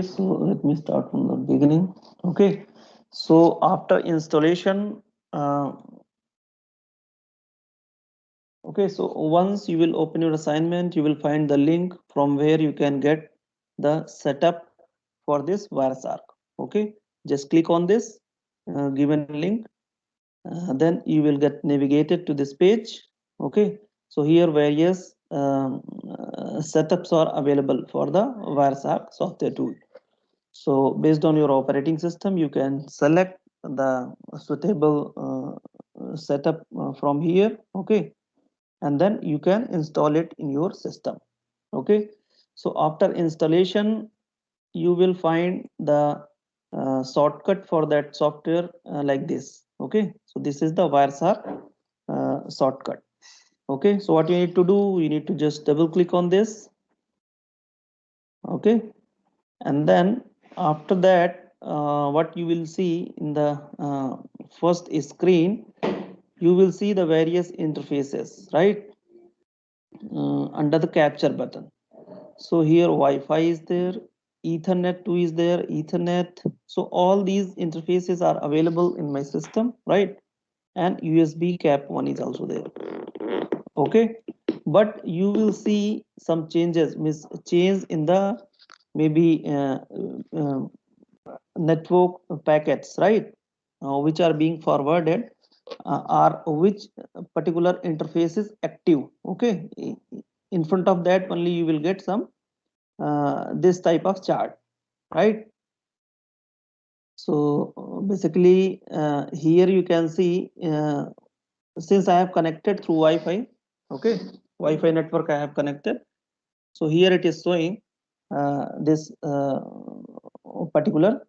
So let me start from the beginning. Okay, so after installation, okay, so once you will open your assignment, you will find the link from where you can get the setup for this Wireshark. Okay, just click on this given link, then you will get navigated to this page. Okay, so here various setups are available for the Wireshark software tool. So based on your operating system, you can select the suitable setup from here. Okay, and then you can install it in your system. Okay, so after installation, you will find the shortcut for that software like this. Okay, so this is the Wireshark shortcut. Okay, so what you need to do, you need to just double click on this. Okay, and then after that what you will see in the first screen, you will see the various interfaces, right, under the capture button. So here Wi-Fi is there, Ethernet 2 is there, Ethernet. So all these interfaces are available in my system, right? And USB cap 1 is also there. Okay, but you will see some changes, means change in the maybe uh, network packets, right, which are being forwarded, are which particular interface is active. Okay, in front of that only you will get some this type of chart, right? So basically here you can see since I have connected through Wi-Fi. Okay, Wi-Fi network I have connected. So here it is showing this particular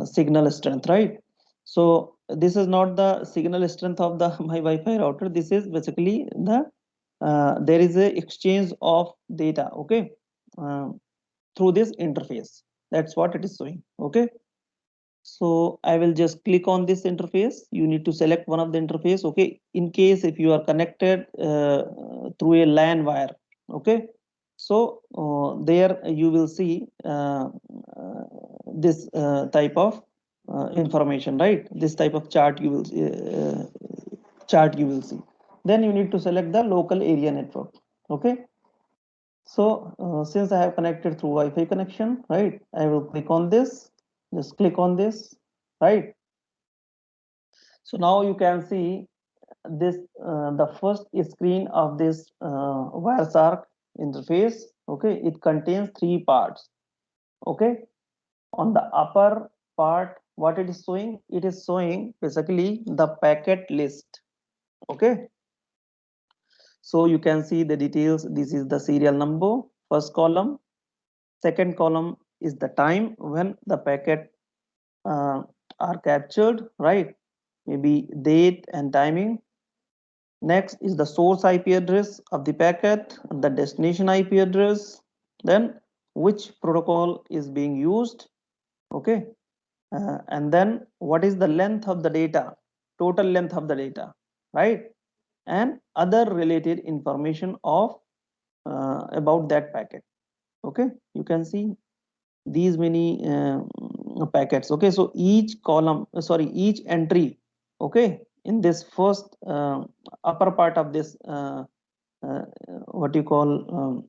signal strength, right? So this is not the signal strength of the my Wi-Fi router. This is basically the there is a exchange of data. Okay, uh, through this interface. That's what it is showing. Okay, so I will just click on this interface. You need to select one of the interface. Okay, in case if you are connected through a LAN wire. Okay, so there you will see this type of information, right? This type of chart you will chart you will see. Then you need to select the local area network. Okay, so since I have connected through Wi-Fi connection, right, I will click on this. Just click on this, right? So now you can see this the first screen of this Wireshark interface. Okay, it contains three parts. Okay, on the upper part, what it is showing? It is showing basically the packet list. Okay, so you can see the details. This is the serial number, first column. Second column is the time when the packet uh, are captured, right? Maybe date and timing. Next is the source IP address of the packet, the destination IP address, then which protocol is being used. Okay, and then what is the length of the data, total length of the data, right? And other related information of about that packet. Okay, you can see these many packets. Okay, so each column, sorry, each entry, okay, in this first upper part of this uh, what you call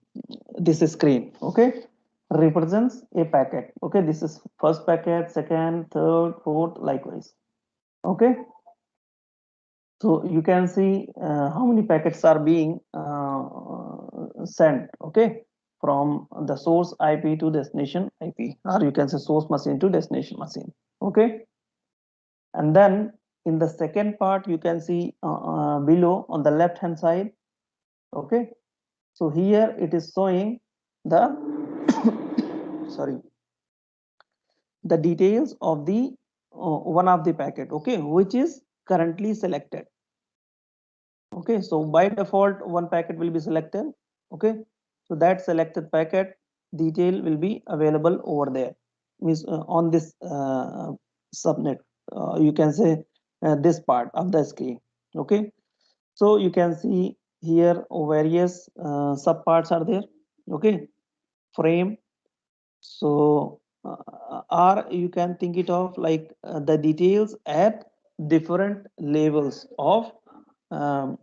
this screen, okay, represents a packet. Okay, this is first packet, second, third, fourth, likewise. Okay, so you can see how many packets are being sent. Okay, from the source IP to destination IP, or you can say source machine to destination machine. Okay, and then in the second part you can see below on the left hand side. Okay, so here it is showing the sorry, the details of the one of the packet. Okay, which is currently selected. Okay, so by default one packet will be selected. Okay, so that selected packet detail will be available over there, means on this subnet, you can say this part of the screen. Okay, so you can see here various sub parts are there. Okay, frame. So or you can think it of like the details at different levels of um,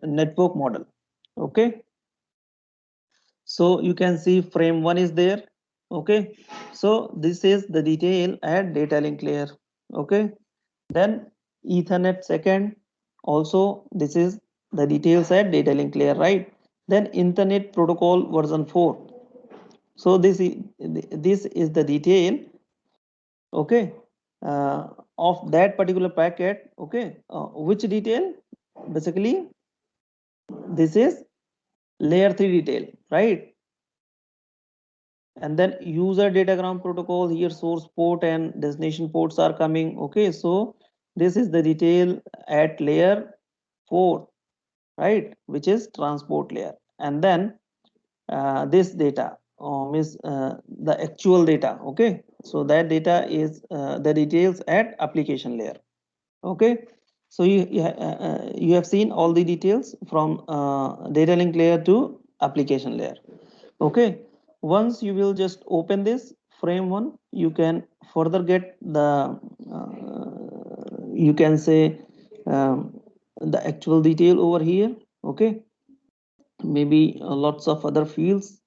network model. Okay, so you can see frame 1 is there. Okay, so this is the detail at data link layer. Okay, then Ethernet second, also this is the details at data link layer, right? Then Internet protocol version 4. So this is the detail, okay, uh, of that particular packet. Okay, which detail? Basically, this is layer 3 detail, right? And then user datagram protocol, here source port and destination ports are coming. Okay, so this is the detail at layer 4, right, which is transport layer. And then this data means the actual data. Okay, so that data is the details at application layer. Okay, so you have seen all the details from data link layer to application layer. Okay, once you will just open this frame 1, you can further get the you can say the actual detail over here. Okay, maybe lots of other fields.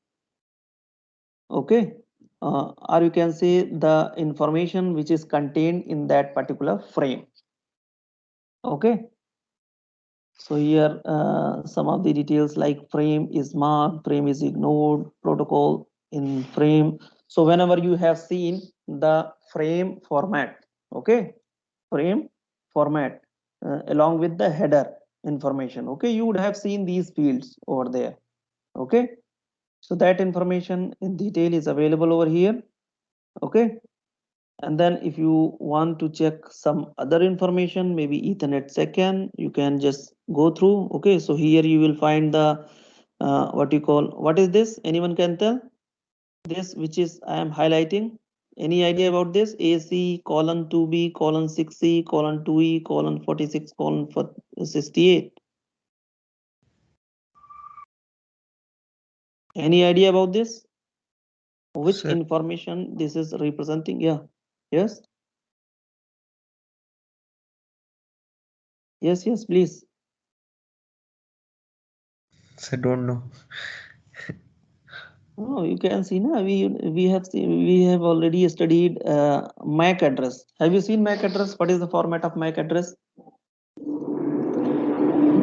Okay, or you can say the information which is contained in that particular frame. Okay, so here some of the details like frame is marked, frame is ignored, protocol in frame. So whenever you have seen the frame format, okay, frame format along with the header information, okay, you would have seen these fields over there. Okay, so that information in detail is available over here. Okay, and then if you want to check some other information, maybe Ethernet second, you can just go through. Okay, so here you will find the what you call, what is this? Anyone can tell? This which is I am highlighting. Any idea about this? AC colon 2B colon 6C colon 2E colon 46 colon 68. Any idea about this? Which Sir, information this is representing? Yeah. Yes. Yes. Yes. Please. I don't know. Oh, you can see now we have already studied MAC address. Have you seen MAC address? What is the format of MAC address?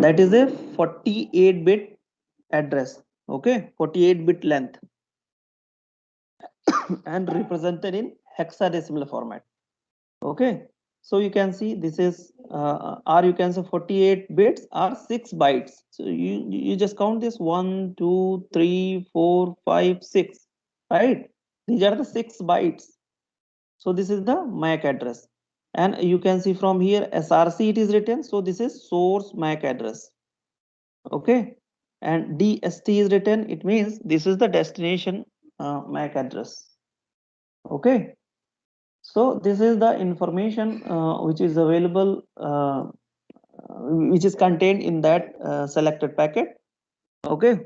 That is a 48-bit address. Okay, 48-bit length and represented in hexadecimal format. Okay, so you can see this is or you can say 48 bits or 6 bytes. So you just count this 1 2 3 4 5 6, right? These are the 6 bytes. So this is the MAC address, and you can see from here SRC it is written. So this is source MAC address. Okay, and DST is written. It means this is the destination MAC address. Okay, so this is the information which is available, which is contained in that selected packet. Okay,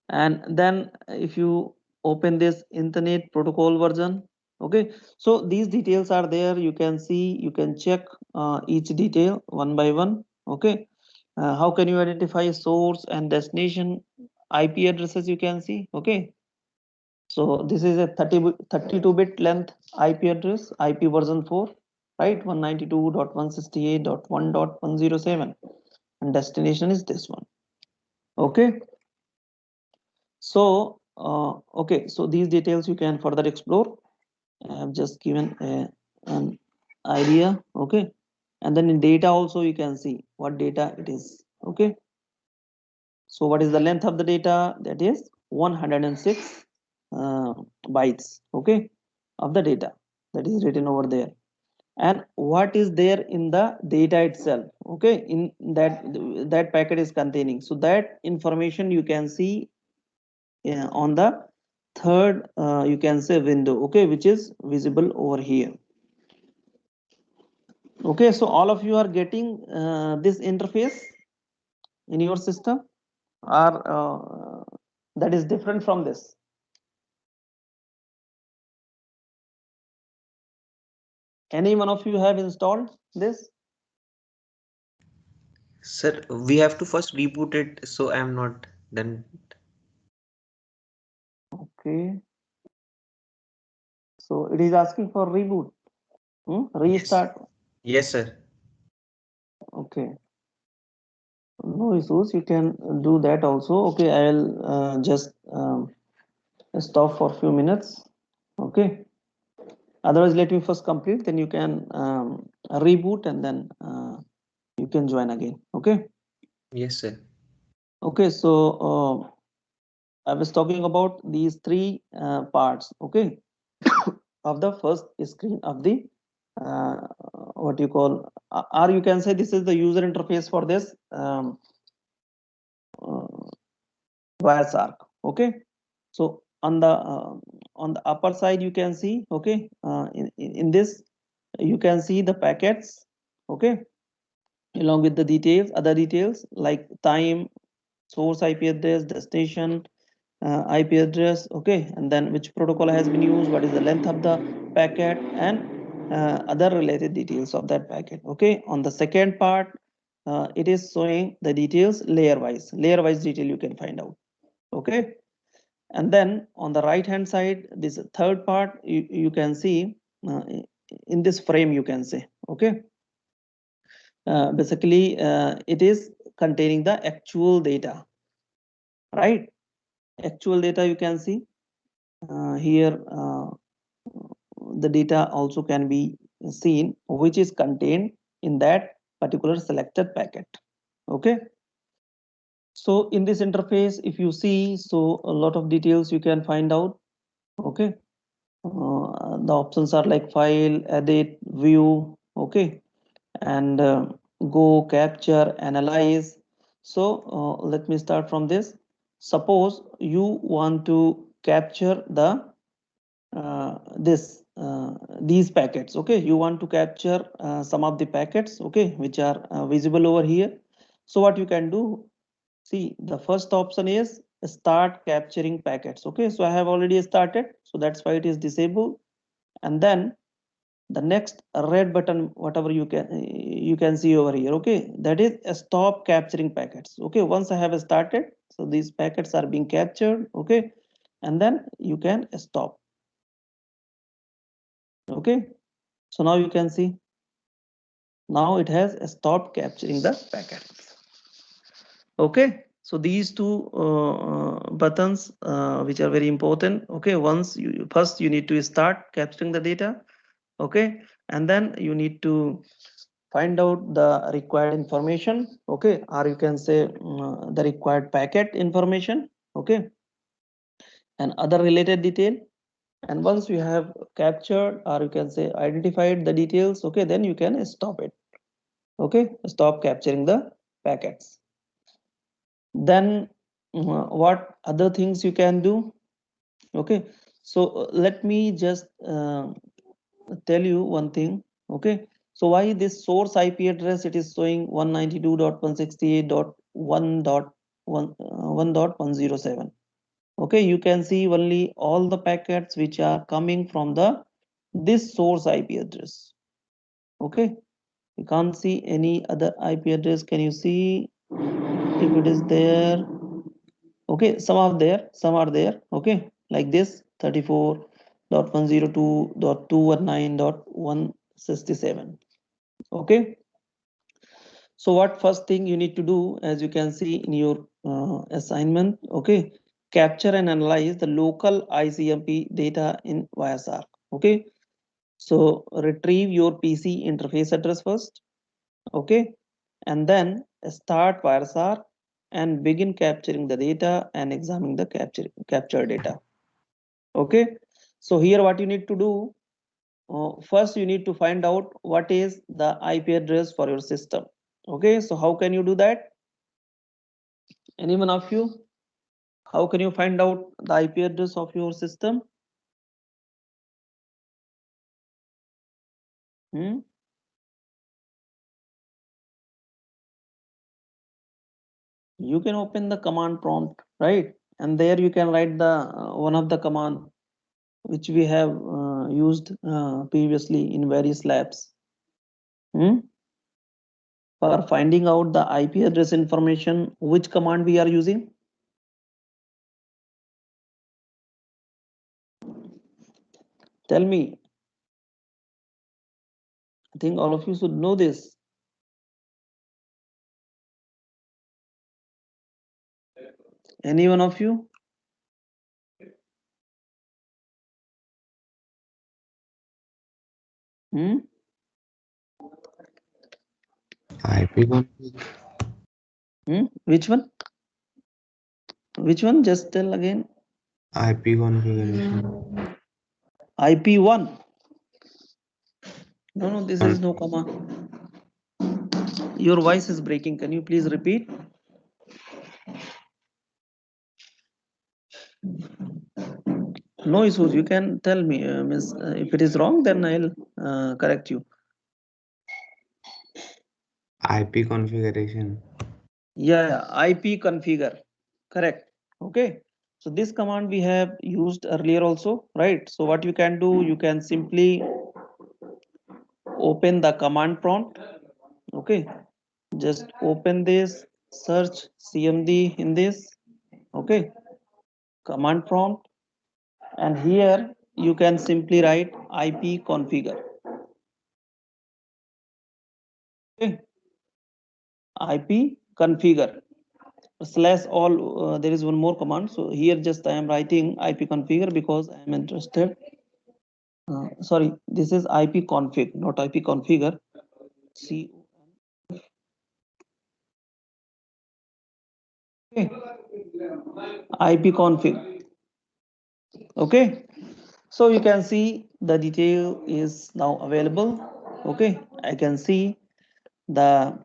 and then if you open this Internet protocol version, okay, so these details are there. You can see, you can check each detail one by one. Okay, how can you identify source and destination IP addresses? You can see. Okay, so this is a 32-bit length IP address, IP version 4, right? 192.168.1.107, and destination is this one. Okay, so okay, so these details you can further explore. I have just given an idea. Okay, and then in data also you can see what data it is. Okay, so what is the length of the data? That is 106 uh, bytes. Okay, of the data that is written over there. And what is there in the data itself? Okay, in that packet is containing. So that information you can see on the third you can say window. Okay, which is visible over here. Okay, so all of you are getting this interface in your system, or that is different from this? Any one of you have installed this? Sir, we have to first reboot it, so I'm not done. Okay. So it is asking for reboot. Yes. Restart. Yes, sir. Okay. No issues. You can do that also. Okay. I'll just stop for a few minutes. Okay. Otherwise, let me first complete. Then you can reboot and then you can join again. Okay. Yes, sir. Okay. So I was talking about these three parts. Okay. Of the first screen of the uh, what you call, or you can say this is the user interface for this uh, Wireshark. Okay, so on the upper side you can see, okay, in this you can see the packets, okay, along with the details, other details like time, source IP address, destination IP address, okay, and then which protocol has been used, what is the length of the packet, and other related details of that packet. Okay, on the second part, it is showing the details layer wise detail you can find out. Okay, and then on the right hand side, this third part you can see uh, in this frame you can say, okay, basically it is containing the actual data, right? Actual data you can see here. The data also can be seen which is contained in that particular selected packet. Okay, so in this interface if you see, so a lot of details you can find out. Okay, the options are like file, edit, view, okay, and go, capture, analyze. So let me start from this. Suppose you want to capture the these packets, okay, you want to capture some of the packets, okay, which are visible over here. So what you can do, see, the first option is start capturing packets. Okay, so I have already started, so that's why it is disabled. And then the next red button, whatever you can see over here, okay, that is stop capturing packets. Okay, once I have started, so these packets are being captured, okay, and then you can stop. Okay, so now you can see, now it has stopped capturing the packets. Okay, so these two buttons which are very important. Okay, once you first you need to start capturing the data, okay, and then you need to find out the required information, okay, or you can say the required packet information, okay, and other related detail. And once you have captured, or you can say identified the details, okay, then you can stop it. Okay, stop capturing the packets. Then what other things you can do? Okay, so let me just tell you one thing. Okay, so why this source IP address it is showing 192.168.1.1.107. Okay, you can see only all the packets which are coming from the this source IP address. Okay, you can't see any other IP address. Can you see if it is there? Okay, some are there, okay, like this 34.102.219.167. Okay, so what first thing you need to do, as you can see in your assignment, okay, capture and analyze the local ICMP data in Wireshark. Okay, so retrieve your PC interface address first, okay, and then start Wireshark and begin capturing the data and examining the capture data. Okay, so here what you need to do, first you need to find out what is the IP address for your system. Okay, so how can you do that? Anyone of you? How can you find out the IP address of your system? Hmm? You can open the command prompt, right? And there you can write the one of the command which we have used previously in various labs. For finding out the IP address information, which command we are using? Tell me. I think all of you should know this. Any one of you? IP config. Which one? Which one? Just tell again. IP configuration. IP1. No, this is no command. Your voice is breaking. Can you please repeat? No issues. You can tell me, Miss. If it is wrong, then I'll correct you. IP configuration. Yeah, IP configure. Correct. Okay. So this command we have used earlier also, right? So what you can do, you can simply open the command prompt. Okay. Just open this, search CMD in this. Okay. Command prompt. And here you can simply write IP configure. Okay. IP configure slash all. There is one more command. So here just I am writing IP configure because I am interested. Sorry, this is IP config, not IP configure. C. Okay. IP config. Okay. So you can see the detail is now available. Okay. I can see the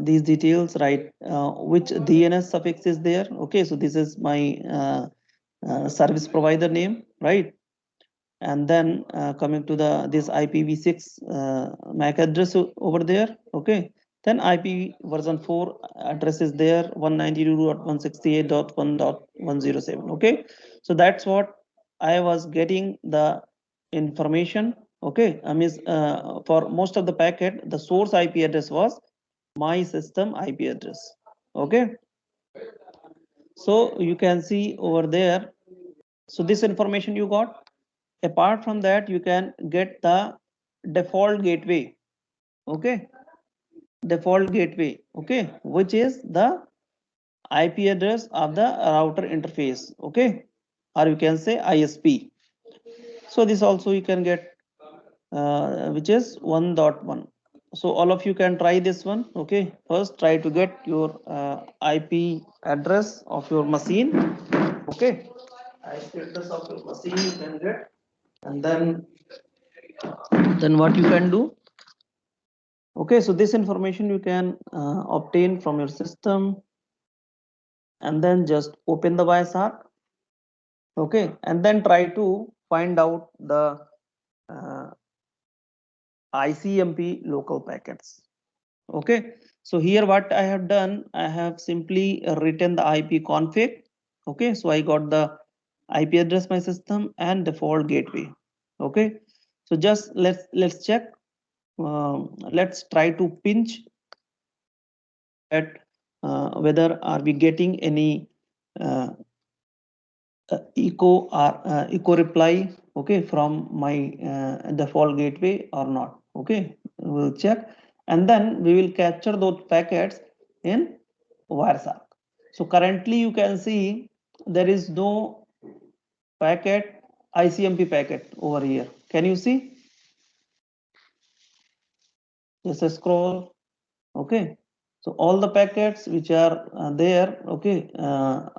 these details, right? Which DNS suffix is there. Okay. So this is my service provider name, right? And then coming to the this IPv6 MAC address over there. Okay. Then IP version 4 address is there, 192.168.1.107. Okay. So that's what I was getting the information. Okay. I mean, for most of the packet, the source IP address was my system IP address. Okay. So you can see over there. So this information you got. Apart from that, you can get the default gateway. Okay. Default gateway. Okay. Which is the IP address of the router interface. Okay. Or you can say ISP. So this also you can get, which is 1.1. So all of you can try this one. Okay. First try to get your IP address of your machine. Okay. IP address of your machine you can get. And then what you can do. Okay, so this information you can obtain from your system and then just open the Wireshark. Okay, and then try to find out the ICMP local packets. Okay, so here what I have done, I have simply written the IP config. Okay, so I got the IP address my system and default gateway. Okay, so just let's check. Let's try to pinch at whether are we getting any echo reply, okay, from my default gateway or not. Okay, we'll check and then we will capture those packets in Wireshark. So currently you can see there is no packet, ICMP packet over here. Can you see? Just scroll. Okay, so all the packets which are there, okay, are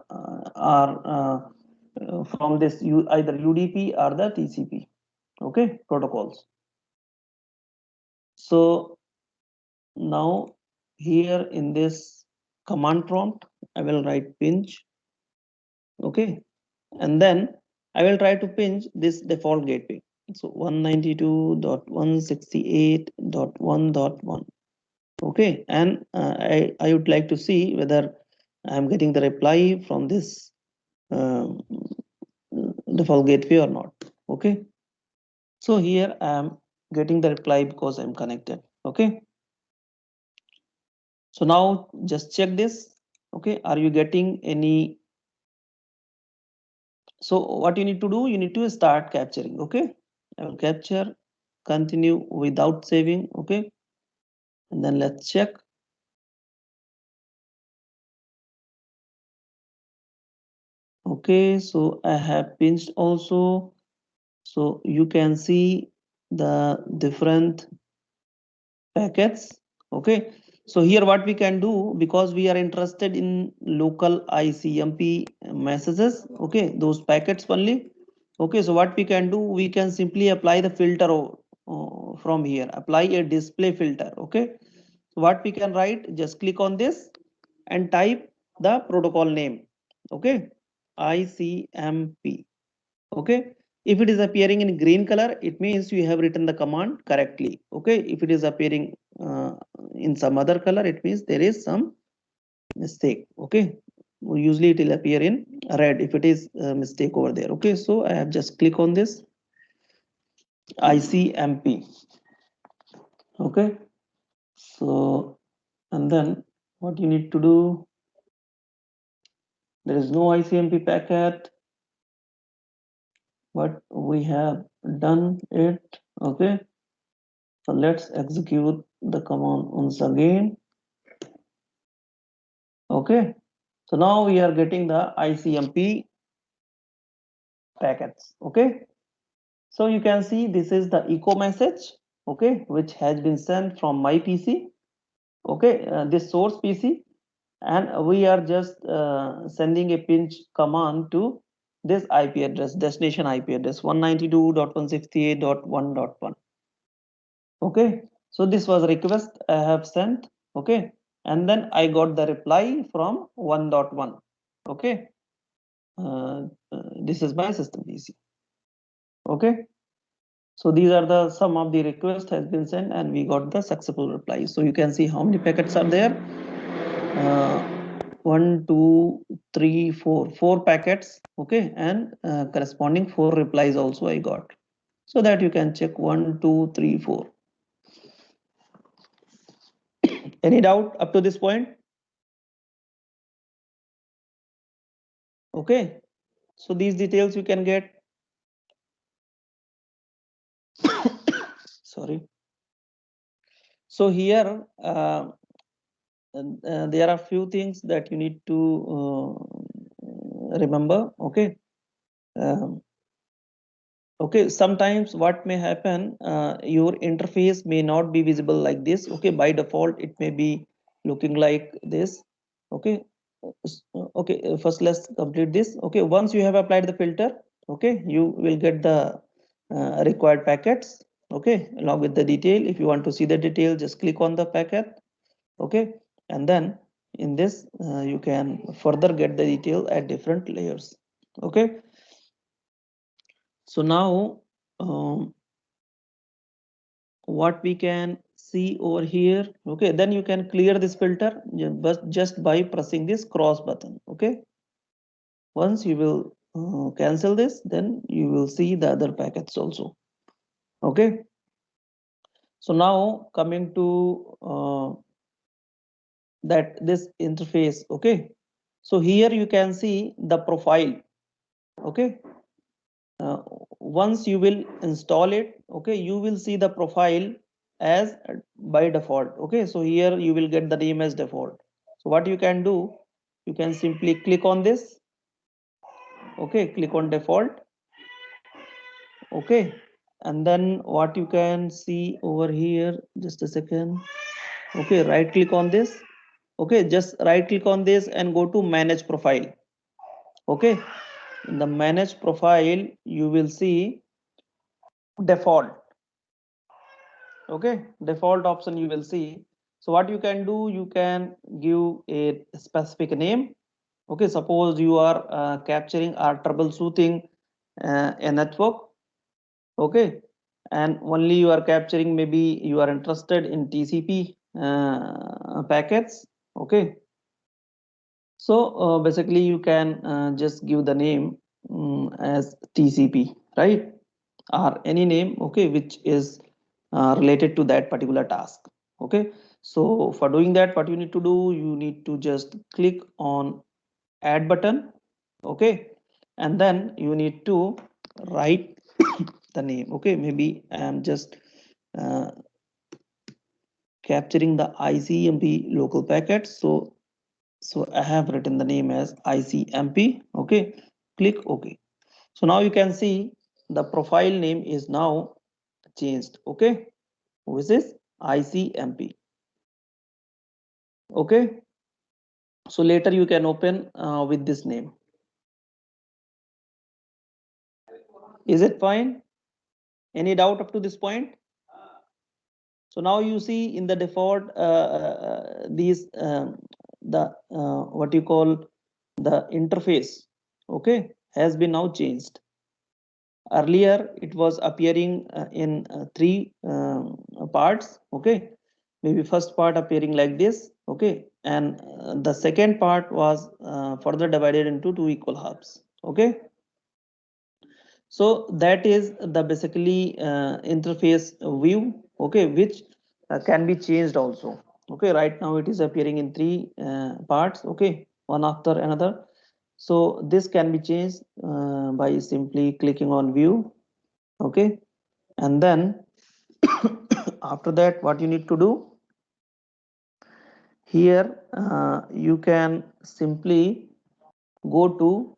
from this either UDP or the TCP, okay, protocols. So now here in this command prompt I will write pinch. Okay, and then I will try to pinch this default gateway. So 192.168.1.1. Okay, and I would like to see whether I'm getting the reply from this default gateway or not. Okay, So here I am getting the reply because I'm connected. Okay. So now just check this. Okay. Are you getting any? So what you need to do, you need to start capturing. Okay. I will capture, continue without saving. Okay. And then let's check. Okay. So I have pinched also. So you can see the different packets. Okay. So here what we can do, because we are interested in local ICMP messages, okay, those packets only. Okay, so what we can do, we can simply apply the filter from here, apply a display filter. Okay, so what we can write, just click on this and type the protocol name. Okay, ICMP. Okay, if it is appearing in green color, it means you have written the command correctly. Okay, if it is appearing in some other color, it means there is some mistake. Okay, usually it will appear in red if it is a mistake over there. Okay, so I have just click on this ICMP. Okay, so and then what you need to do, there is no ICMP packet, but we have done it. Okay, so let's execute the command once again. Okay, so now we are getting the ICMP packets. Okay, so you can see this is the echo message, okay, which has been sent from my PC. Okay, this source PC, and we are just sending a pinch command to this IP address, destination IP address 192.168.1.1. Okay, so this was a request I have sent. Okay, and then I got the reply from 1.1. Okay, this is my system PC. Okay, so these are the some of the request has been sent and we got the successful reply. So you can see how many packets are there. 1 2 3 4 4 packets. Okay, and corresponding 4 replies also I got, so that you can check 1 2 3 4. Any doubt up to this point? Okay, so these details you can get. Sorry. So here there are few things that you need to remember. Okay. Um, okay, sometimes what may happen, your interface may not be visible like this. Okay, by default it may be looking like this. Okay. Okay, first let's complete this. Okay, once you have applied the filter, okay, you will get the required packets. Okay, along with the detail. If you want to see the detail, just click on the packet. Okay, and then in this you can further get the detail at different layers. Okay, so now what we can see over here. Okay, then you can clear this filter but just by pressing this cross button. Okay, once you will cancel this, then you will see the other packets also. Okay, so now coming to that this interface. Okay, so here you can see the profile. Okay, once you will install it, okay, you will see the profile as by default. Okay, so here you will get the name as default. So what you can do, you can simply click on this. Okay, click on default. Okay, and then what you can see over here, just a second. Okay, right click on this. Okay, just right click on this and go to manage profile. Okay, in the manage profile you will see default. Okay, default option you will see. So what you can do, you can give a specific name. Okay, suppose you are capturing or troubleshooting a network. Okay, and only you are capturing, maybe you are interested in TCP packets. Okay, so basically you can just give the name as TCP, right? or any name, okay, which is related to that particular task. Okay, so for doing that, what you need to do, you need to just click on add button. Okay, and then you need to write the name. Okay, maybe I am just uh, capturing the ICMP local packet. So I have written the name as ICMP. Okay, click OK. So now you can see the profile name is now changed. Okay, which is ICMP. Okay, so later you can open with this name. Is it fine? Any doubt up to this point? So now you see in the default these the what you call the interface, okay, has been now changed. Earlier it was appearing in three parts. Okay, maybe first part appearing like this. Okay, and the second part was further divided into two equal halves. Okay, so that is the basically interface view. Okay, which can be changed also. Okay, right now it is appearing in three parts. Okay, one after another. So this can be changed by simply clicking on view. Okay, and then after that what you need to do here, you can simply go to,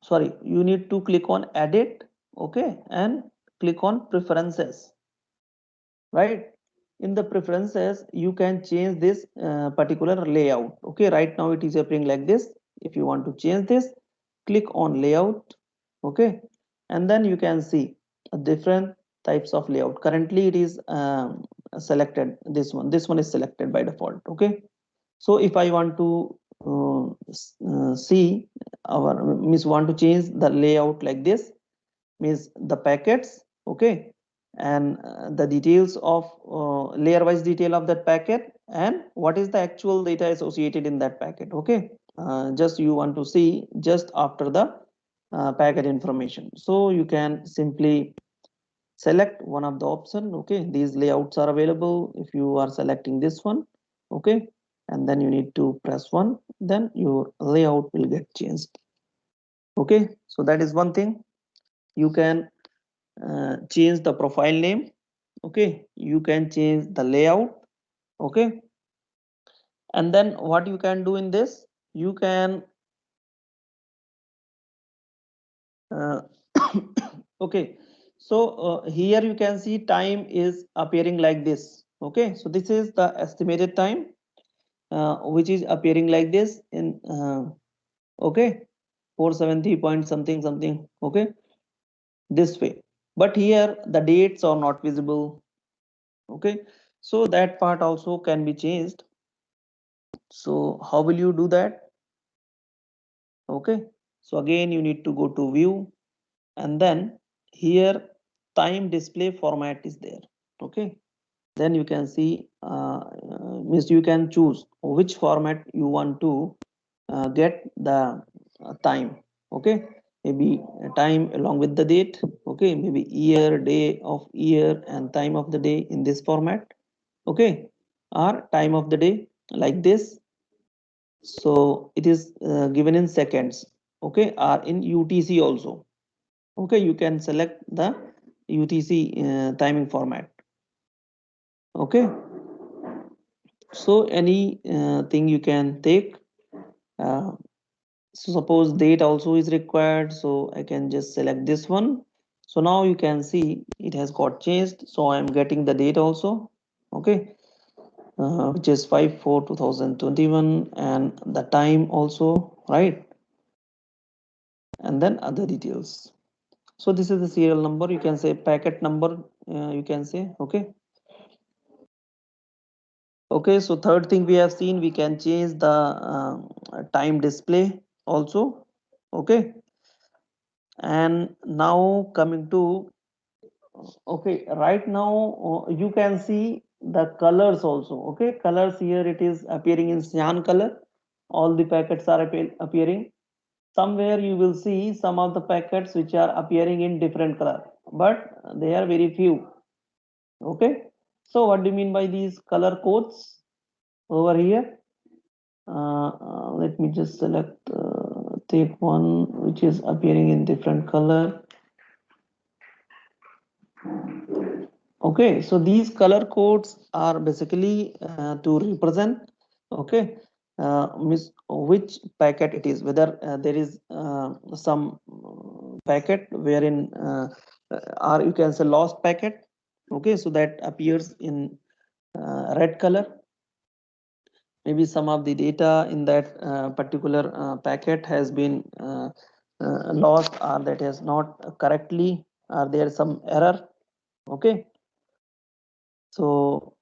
sorry, you need to click on edit. Okay, and click on preferences. Right, in the preferences you can change this particular layout. Okay, right now it is appearing like this. If you want to change this, click on layout. Okay, and then you can see different types of layout. Currently it is selected, this one is selected by default. Okay, so if I want to see our means want to change the layout like this, means the packets. Okay, and the details of layer wise detail of that packet, and what is the actual data associated in that packet. Okay, just you want to see just after the packet information, so you can simply select one of the option. Okay, these layouts are available if you are selecting this one. Okay, and then you need to press one, then your layout will get changed. Okay, so that is one thing. You can change the profile name. Okay, you can change the layout. Okay, and then what you can do in this, you can uh, okay, so here you can see time is appearing like this. Okay, so this is the estimated time which is appearing like this in okay, 470 point something something. Okay, this way, but here the dates are not visible. Okay, so that part also can be changed. So how will you do that? Okay, so again you need to go to view, and then here time display format is there. Okay, then you can see means you can choose which format you want to get the time. Okay, maybe time along with the date. Okay, maybe year, day of year, and time of the day in this format. Okay, or time of the day like this. So it is given in seconds. Okay, or in UTC also. Okay, you can select the UTC timing format. Okay, so any thing you can take. uh, so suppose date also is required, so I can just select this one. So now you can see it has got changed, so I am getting the date also. Okay, which is 5/4/2021, and the time also, right, and then other details. So this is the serial number, you can say packet number, you can say. Okay, okay, so third thing we have seen, we can change the time display also. Okay, and now coming to, okay, right now you can see the colors also. Okay, colors here it is appearing in cyan color. All the packets are appearing. Somewhere you will see some of the packets which are appearing in different color. but they are very few. Okay, so what do you mean by these color codes over here? Let me just select, take one which is appearing in different color. Okay, so these color codes are basically to represent, okay, which packet it is, whether there is some packet wherein or you can say lost packet. Okay, so that appears in red color. Maybe some of the data in that particular packet has been lost, or that has not correctly, or there is some error. Okay, so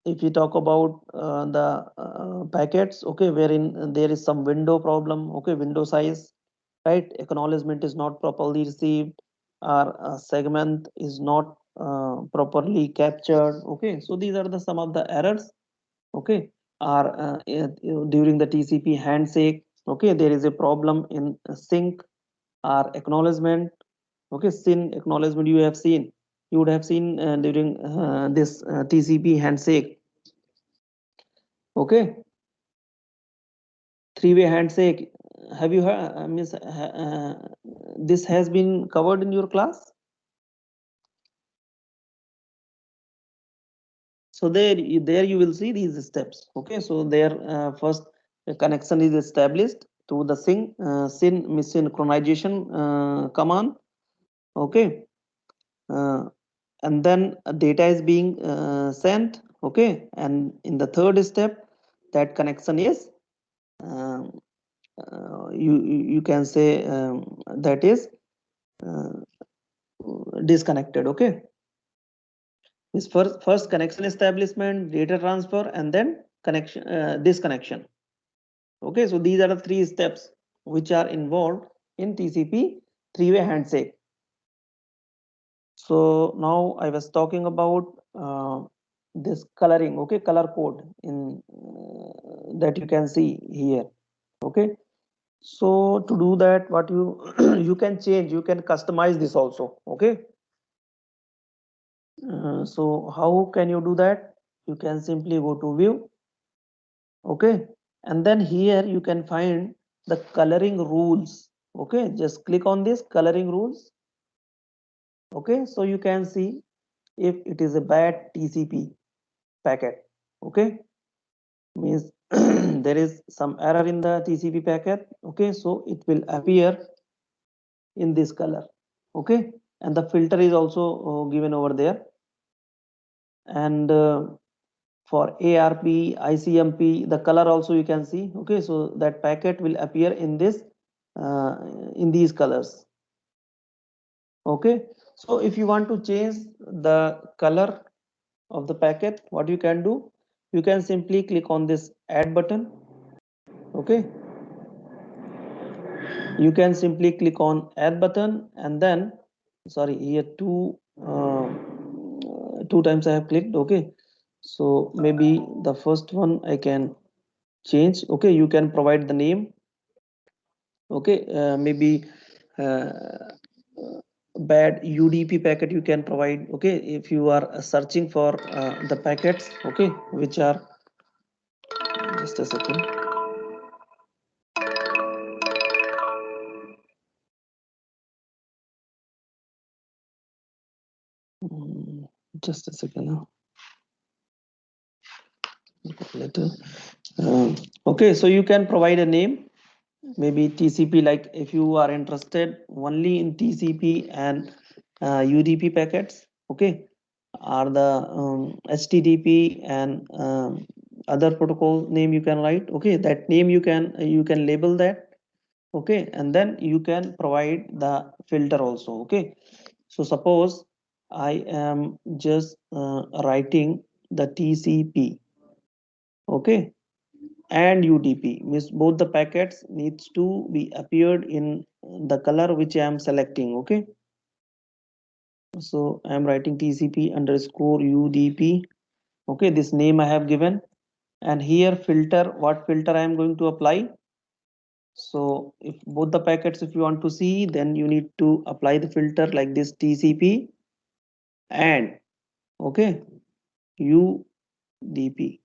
if you talk about the packets, okay, wherein there is some window problem, okay, window size, right, acknowledgement is not properly received, or segment is not properly captured. Okay, so these are the some of the errors. Okay, or during the TCP handshake, okay, there is a problem in sync or acknowledgement. Okay, SYN acknowledgement you have seen, you would have seen during this TCP handshake. Okay, three-way handshake, have you heard, this has been covered in your class? So there you will see these steps. Okay, so there first connection is established to the SYN synchronization command. Okay, uh, and then data is being sent. Okay, and in the third step, that connection is um, you can say that is uh, disconnected. Okay, this first connection establishment, data transfer, and then connection disconnection. Okay, so these are the three steps which are involved in TCP three-way handshake. So now I was talking about this coloring. Okay, color code in that you can see here. Okay, so to do that, what you you can change, you can customize this also. Okay, so how can you do that? You can simply go to view. Okay, and then here you can find the coloring rules. Okay, just click on this coloring rules. Okay, so you can see if it is a bad TCP packet. Okay, means there is some error in the TCP packet. Okay, so it will appear in this color. Okay, and the filter is also given over there. And for ARP, ICMP, the color also you can see. Okay, so that packet will appear in this in these colors. Okay, so if you want to change the color of the packet, what you can do, you can simply click on this add button. Okay, you can simply click on add button, and then sorry, here two times I have clicked. Okay, so maybe the first one I can change. Okay, you can provide the name. Okay, maybe uh, bad UDP packet you can provide. Okay, if you are searching for the packets, okay, which are, just a second. Just a second now. Letter. Okay, so you can provide a name, maybe TCP, like if you are interested only in TCP and UDP packets. Okay, are the HTTP and other protocol name you can write. Okay, that name you can label that. Okay, and then you can provide the filter also. Okay, so suppose I am just writing the TCP. Okay, and UDP means both the packets needs to be appeared in the color which I am selecting. Okay, so I am writing TCP underscore UDP. Okay, this name I have given, and here filter, what filter I am going to apply? So if both the packets, if you want to see, then you need to apply the filter like this TCP and okay UDP.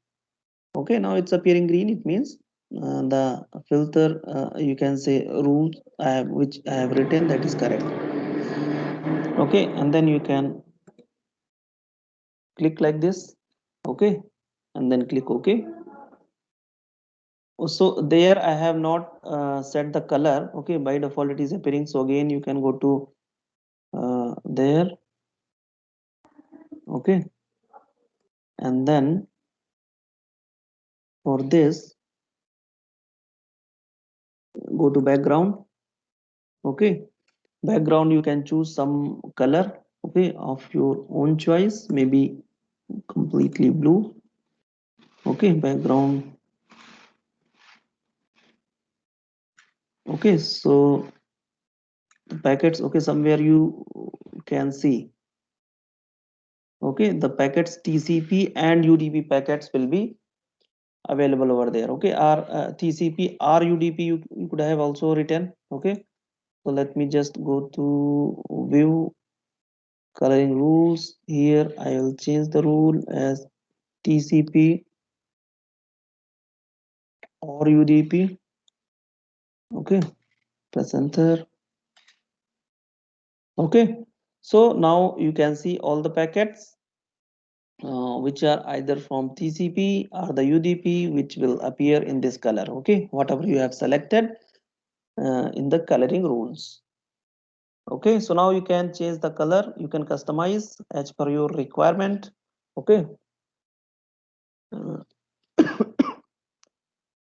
Okay, now it's appearing green. It means the filter, you can say rules which I have written, that is correct. Okay, and then you can click like this. Okay, and then click OK. So there I have not set the color. Okay, by default it is appearing. So again you can go to there. Okay, and then for this go to background. Okay, background you can choose some color, okay, of your own choice, maybe completely blue. Okay, background. Okay, so the packets, okay, somewhere you can see, okay, the packets TCP and UDP packets will be available over there. Okay, or TCP or UDP you could have also written. Okay, so let me just go to view coloring rules. Here I will change the rule as TCP or UDP. Okay, press enter. Okay, so now you can see all the packets which are either from TCP or the UDP, which will appear in this color. Okay, whatever you have selected in the coloring rules. Okay, so now you can change the color, you can customize as per your requirement. Okay. Uh,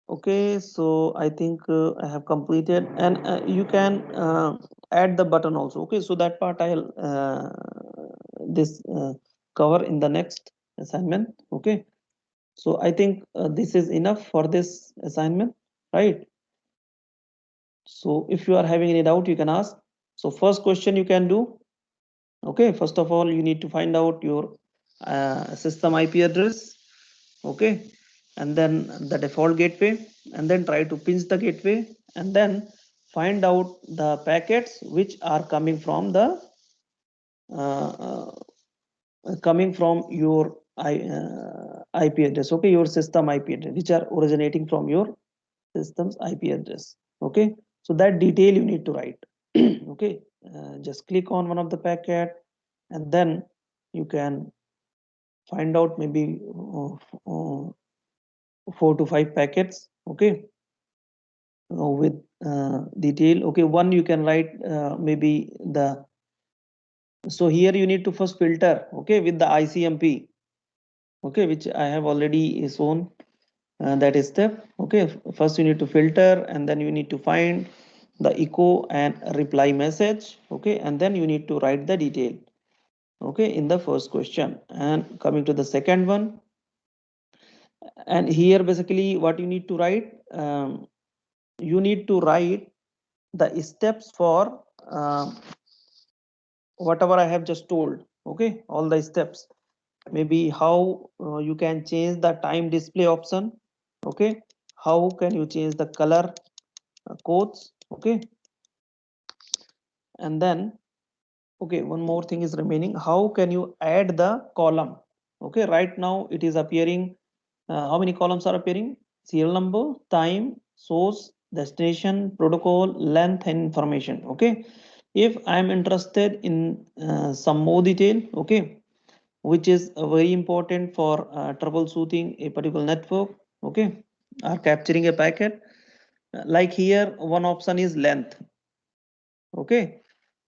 okay, so I think I have completed, and you can add the button also. Okay, so that part I'll this cover in the next assignment. Okay, so I think this is enough for this assignment, right? So if you are having any doubt, you can ask. So first question you can do. Okay, first of all you need to find out your system IP address. Okay, and then the default gateway, and then try to pinch the gateway, and then find out the packets which are coming from the uh, uh, your IP address. Okay, your system IP address, which are originating from your system's IP address. Okay, so that detail you need to write. Okay, just click on one of the packet, and then you can find out maybe 4 to 5 packets. Okay, with detail. Okay, one you can write maybe the, so here you need to first filter, okay, with the ICMP, okay, which I have already shown that is step. Okay, first you need to filter, and then you need to find the echo and reply message. Okay, and then you need to write the detail, okay, in the first question. And coming to the second one, and here basically what you need to write, you need to write the steps for whatever I have just told. Okay, all the steps, maybe how you can change the time display option. Okay, how can you change the color codes. Okay, and then okay, one more thing is remaining, how can you add the column. Okay, right now it is appearing, how many columns are appearing? Serial number, time, source, destination, protocol, length, and information. Okay, if I am interested in some more detail, okay, which is very important for troubleshooting a particular network, okay, or capturing a packet, like here one option is length. Okay,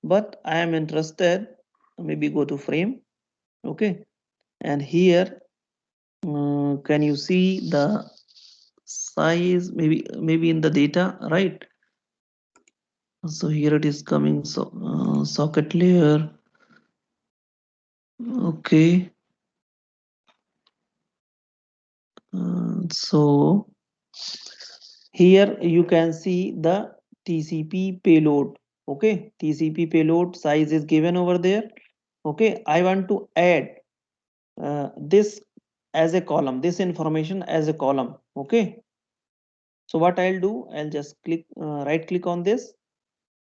but I am interested, maybe go to frame. Okay, and here can you see the size, maybe in the data, right? So here it is coming, so socket layer. Okay, so here you can see the TCP payload. Okay, TCP payload size is given over there. Okay, I want to add this as a column, this information as a column. Okay, So what I'll do, I'll just click right click on this,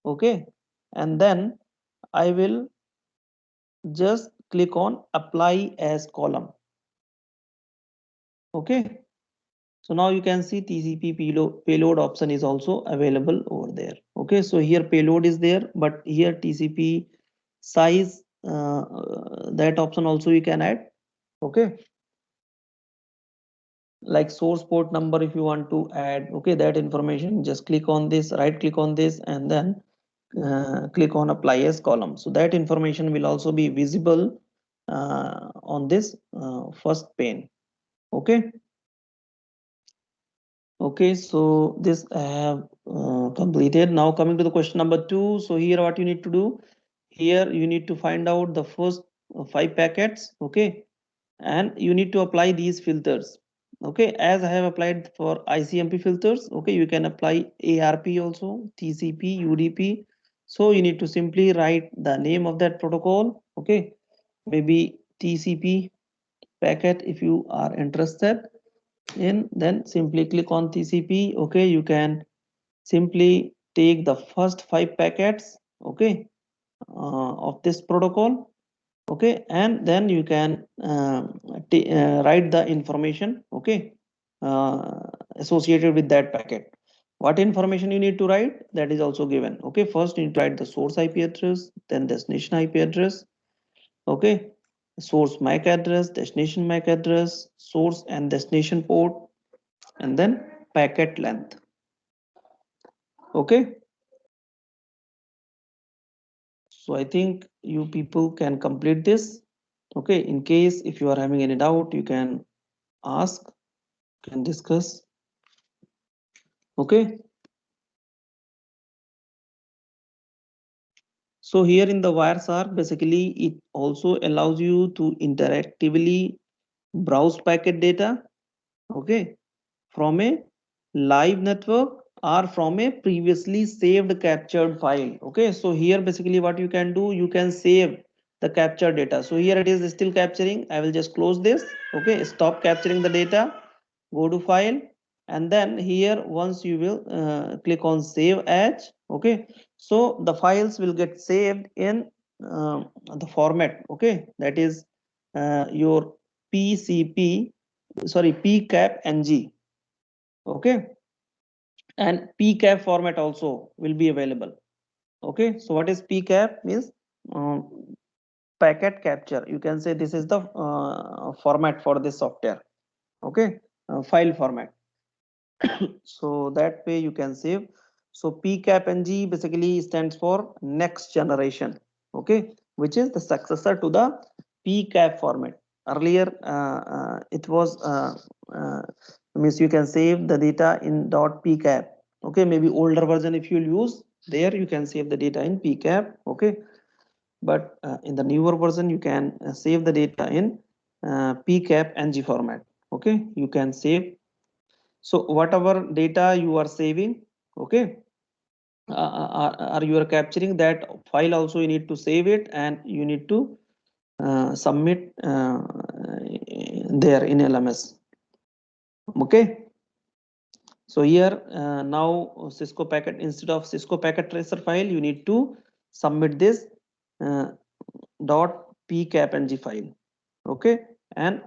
okay, and then I will just click on apply as column. Okay, so now you can see TCP payload option is also available over there. Okay, so here payload is there, but here TCP size, that option also you can add. Okay, like source port number if you want to add, okay, that information, just click on this, right click on this, and then click on apply as column. So that information will also be visible on this first pane. Okay. Okay, so this I have completed. Now coming to the question number 2. So here what you need to do, here you need to find out the first 5 packets, okay, and you need to apply these filters. Okay, as I have applied for ICMP filters, okay, you can apply ARP also, TCP, UDP. So you need to simply write the name of that protocol, okay, maybe TCP packet if you are interested in, then simply click on TCP. Okay, you can simply take the first 5 packets, okay, of this protocol, okay, and then you can write the information, okay, associated with that packet. What information you need to write, that is also given. Okay, first you need to write the source IP address, then destination IP address, okay, source MAC address, destination MAC address, source and destination port, and then packet length. Okay, so I think you people can complete this. Okay, in case if you are having any doubt, you can ask, can discuss. Okay, so here in the Wireshark, basically it also allows you to interactively browse packet data, okay, from a live network or from a previously saved captured file. Okay, so here basically what you can do, you can save the captured data. So here it is still capturing. I will just close this. Okay, stop capturing the data, go to file, and then here once you will click on save as. Okay, so the files will get saved in the format, okay, that is your PCP, sorry, PCAP-NG. Okay, and PCAP format also will be available. Okay, so what is PCAP means, um, packet capture, you can say this is the format for this software. Okay, file format. So that way you can save. So PCAP-NG basically stands for next generation, okay, which is the successor to the PCAP format. Earlier it was means you can save the data in .pcap. Okay, maybe older version if you'll use, there you can save the data in PCAP. Okay, but in the newer version you can save the data in PCAP-NG format. Okay, you can save. So whatever data you are saving, okay, or you are capturing, that file also you need to save it, and you need to submit there in LMS. Okay, so here now Cisco packet, instead of Cisco packet tracer file, you need to submit this .pcap-ng file. Okay, and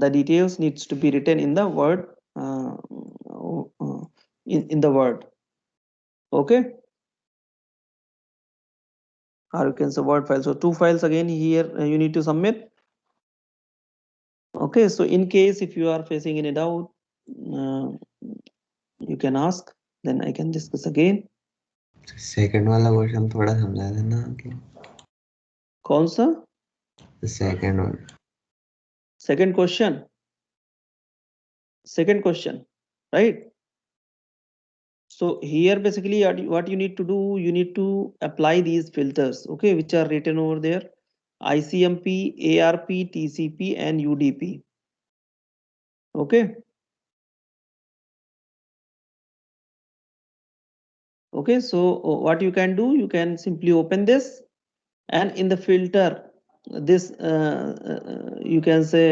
the details needs to be written in the Word, in the Word. Okay, or you can say Word file. So 2 files again here you need to submit. Okay, so in case if you are facing any doubt, you can ask, then I can discuss again. Second वाला question थोड़ा समझा देना कौन सा? Second one Second question. Second question, right? So here basically what you need to do, you need to apply these filters, okay, which are written over there: ICMP, ARP, TCP, and UDP. Okay. Okay, so what you can do, you can simply open this, and in the filter, this you can say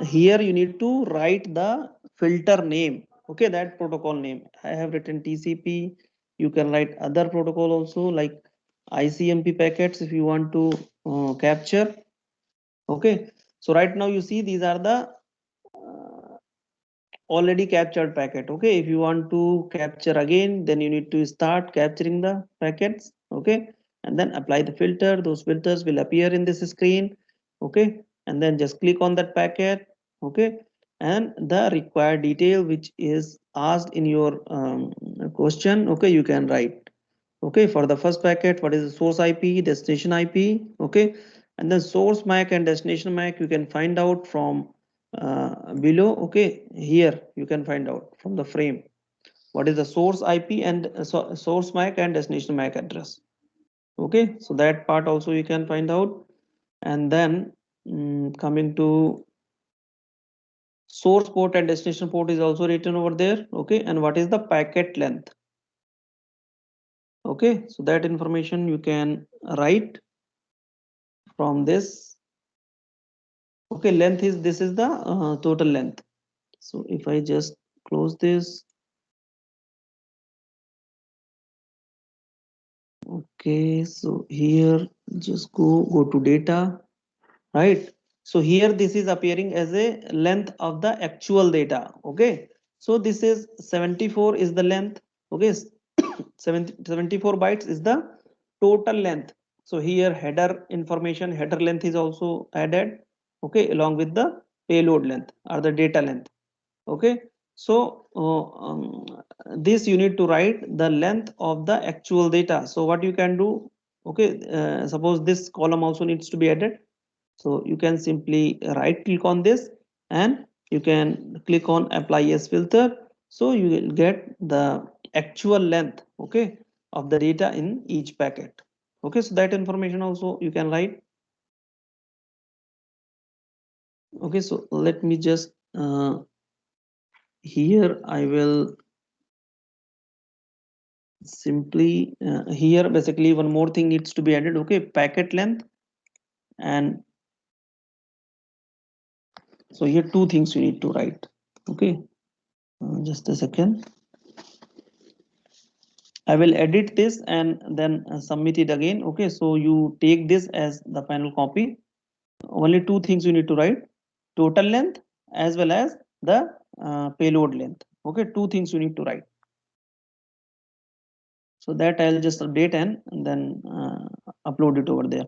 here you need to write the filter name. okay, that protocol name. I have written TCP. You can write other protocol also, like ICMP packets if you want to capture. Okay, so right now you see these are the already captured packet. Okay, if you want to capture again, then you need to start capturing the packets. Okay, and then apply the filter. Those filters will appear in this screen. Okay, and then just click on that packet. Okay, and the required detail which is asked in your question, okay, you can write. Okay, for the first packet, what is the source IP, destination IP? Okay, and then source MAC and destination MAC you can find out from below. Okay, here you can find out from the frame what is the source IP and source MAC and destination MAC address. Okay, so that part also you can find out. And then coming to source port and destination port is also written over there. Okay, and what is the packet length? Okay, so that information you can write from this. Okay, length is, this is the total length. So if I just close this, okay, so here just go to data, right? So here this is appearing as a length of the actual data. Okay, so this is 74 is the length. Okay, 74 bytes is the total length. So here header information, header length is also added. Okay, along with the payload length or the data length. Okay, so this you need to write the length of the actual data. So what you can do, okay, suppose this column also needs to be added, so you can simply right click on this and you can click on apply as filter, so you will get the actual length, okay, of the data in each packet. Okay, so that information also you can write. Okay, so let me just here I will simply here basically one more thing needs to be added. Okay, packet length, and so here two things you need to write. Okay, just a second, I will edit this and then submit it again. Okay, so you take this as the final copy. Only two things you need to write: total length as well as the payload length. Okay, two things you need to write. So that I'll just update and then upload it over there.